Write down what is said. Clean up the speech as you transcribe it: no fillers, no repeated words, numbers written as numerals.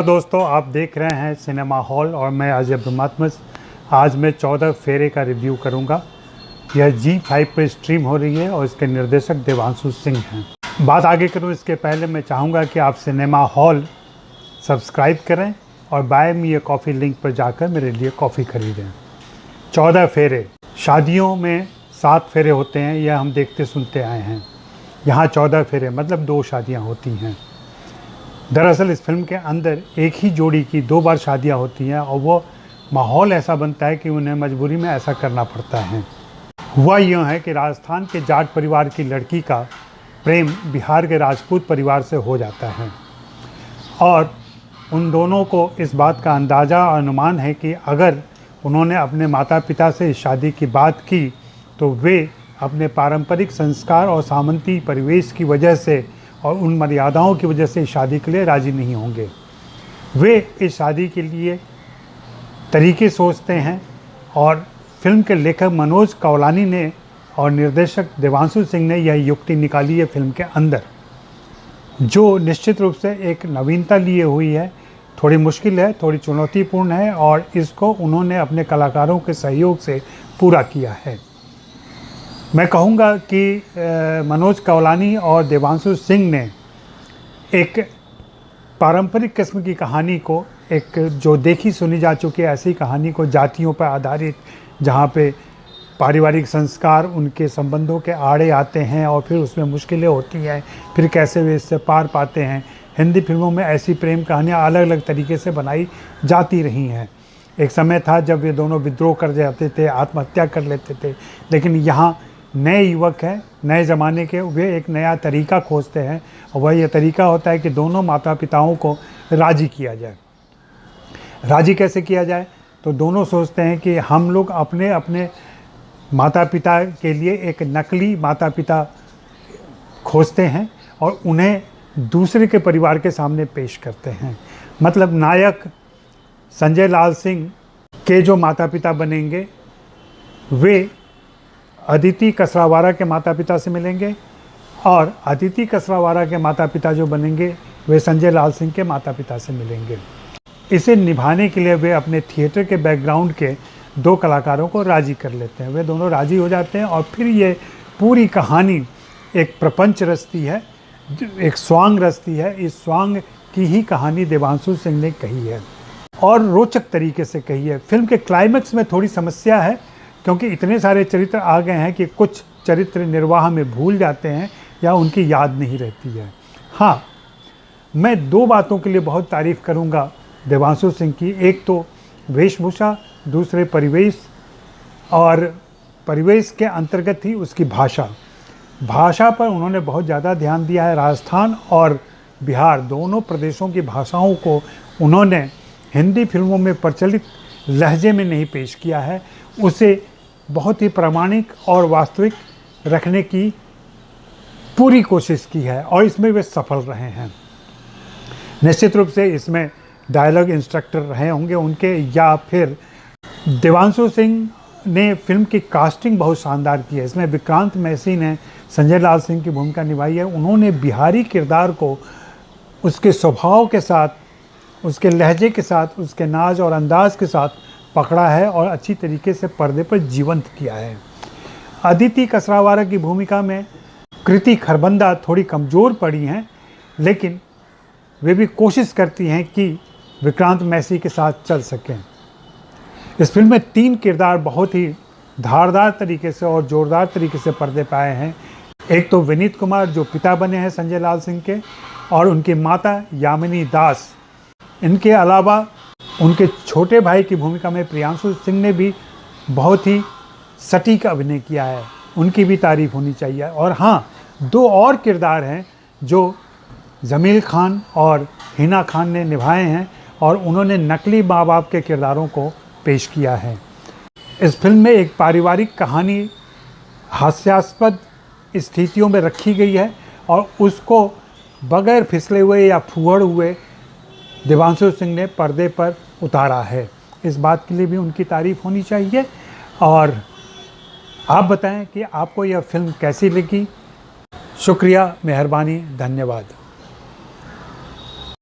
दोस्तों, आप देख रहे हैं सिनेमा हॉल और मैं अजय ब्रह्मात्मज। आज मैं 14 फेरे का रिव्यू करूंगा। यह G5 पर स्ट्रीम हो रही है और इसके निर्देशक देवांशु सिंह हैं। बात आगे करूं इसके पहले मैं चाहूँगा कि आप सिनेमा हॉल सब्सक्राइब करें और buy me a coffee link पर जाकर मेरे लिए कॉफ़ी खरीदें। 14 फेरे, शादियों में 7 फेरे होते हैं, यह हम देखते सुनते आए हैं। यहाँ 14 फेरे मतलब 2 शादियाँ होती हैं। दरअसल इस फिल्म के अंदर एक ही जोड़ी की 2 बार शादियां होती हैं और वो माहौल ऐसा बनता है कि उन्हें मजबूरी में ऐसा करना पड़ता है। हुआ यूँ है कि राजस्थान के जाट परिवार की लड़की का प्रेम बिहार के राजपूत परिवार से हो जाता है और उन दोनों को इस बात का अंदाज़ा और अनुमान है कि अगर उन्होंने अपने माता पिता से इस शादी की बात की तो वे अपने पारंपरिक संस्कार और सामंती परिवेश की वजह से और उन मर्यादाओं की वजह से इस शादी के लिए राज़ी नहीं होंगे। वे इस शादी के लिए तरीके सोचते हैं और फिल्म के लेखक मनोज कौलानी ने और निर्देशक देवांशु सिंह ने यह युक्ति निकाली है फिल्म के अंदर, जो निश्चित रूप से एक नवीनता लिए हुई है। थोड़ी मुश्किल है, थोड़ी चुनौतीपूर्ण है और इसको उन्होंने अपने कलाकारों के सहयोग से पूरा किया है। मैं कहूँगा कि मनोज कौलानी और देवांशु सिंह ने एक पारंपरिक किस्म की कहानी को, एक जो देखी सुनी जा चुकी है ऐसी कहानी को, जातियों पर आधारित, जहाँ पे पारिवारिक संस्कार उनके संबंधों के आड़े आते हैं और फिर उसमें मुश्किलें होती हैं, फिर कैसे वे इससे पार पाते हैं। हिंदी फिल्मों में ऐसी प्रेम कहानियाँ अलग अलग तरीके से बनाई जाती रही हैं। एक समय था जब वे दोनों विद्रोह कर जाते थे, आत्महत्या कर लेते थे, लेकिन यहाँ नए युवक हैं, नए ज़माने के, वे एक नया तरीका खोजते हैं और वह यह तरीका होता है कि दोनों माता पिताओं को राज़ी किया जाए। राज़ी कैसे किया जाए? तो दोनों सोचते हैं कि हम लोग अपने अपने माता पिता के लिए एक नकली माता पिता खोजते हैं और उन्हें दूसरे के परिवार के सामने पेश करते हैं। मतलब नायक संजय लाल सिंह के जो माता पिता बनेंगे वे अदिति कसरावारा के माता पिता से मिलेंगे और अदिति कसरावारा के माता पिता जो बनेंगे वे संजय लाल सिंह के माता पिता से मिलेंगे। इसे निभाने के लिए वे अपने थिएटर के बैकग्राउंड के 2 कलाकारों को राज़ी कर लेते हैं। वे दोनों राज़ी हो जाते हैं और फिर ये पूरी कहानी एक प्रपंच रचती है, एक स्वांग रचती है। इस स्वांग की ही कहानी देवांशु सिंह ने कही है और रोचक तरीके से कही है। फिल्म के क्लाइमैक्स में थोड़ी समस्या है क्योंकि इतने सारे चरित्र आ गए हैं कि कुछ चरित्र निर्वाह में भूल जाते हैं या उनकी याद नहीं रहती है। हाँ, मैं 2 बातों के लिए बहुत तारीफ़ करूँगा देवांशु सिंह की। एक तो वेशभूषा, दूसरे परिवेश, और परिवेश के अंतर्गत ही उसकी भाषा। भाषा पर उन्होंने बहुत ज़्यादा ध्यान दिया है। राजस्थान और बिहार दोनों प्रदेशों की भाषाओं को उन्होंने हिंदी फिल्मों में प्रचलित लहजे में नहीं पेश किया है, उसे बहुत ही प्रामाणिक और वास्तविक रखने की पूरी कोशिश की है और इसमें वे सफल रहे हैं। निश्चित रूप से इसमें डायलॉग इंस्ट्रक्टर रहे होंगे उनके, या फिर देवांशु सिंह ने फिल्म की कास्टिंग बहुत शानदार की है। इसमें विक्रांत मैसी ने संजय लाल सिंह की भूमिका निभाई है। उन्होंने बिहारी किरदार को उसके स्वभाव के साथ, उसके लहजे के साथ, उसके नाज और अंदाज के साथ पकड़ा है और अच्छी तरीके से पर्दे पर जीवंत किया है। अदिति कसरावारा की भूमिका में कृति खरबंदा थोड़ी कमज़ोर पड़ी हैं, लेकिन वे भी कोशिश करती हैं कि विक्रांत मैसी के साथ चल सकें। इस फिल्म में 3 किरदार बहुत ही धारदार तरीके से और ज़ोरदार तरीके से पर्दे पर आए हैं। एक तो विनीत कुमार जो पिता बने हैं संजय लाल सिंह के, और उनकी माता यामिनी दास। इनके अलावा उनके छोटे भाई की भूमिका में प्रियांशु सिंह ने भी बहुत ही सटीक अभिनय किया है, उनकी भी तारीफ़ होनी चाहिए। और हाँ, 2 और किरदार हैं जो जमील खान और हिना खान ने निभाए हैं और उन्होंने नकली माँ बाप के किरदारों को पेश किया है। इस फिल्म में एक पारिवारिक कहानी हास्यास्पद स्थितियों में रखी गई है और उसको बगैर फिसले हुए या फुहड़ हुए देवांशु सिंह ने पर्दे पर उतारा है। इस बात के लिए भी उनकी तारीफ़ होनी चाहिए। और आप बताएं कि आपको यह फिल्म कैसी लगी। शुक्रिया, मेहरबानी, धन्यवाद।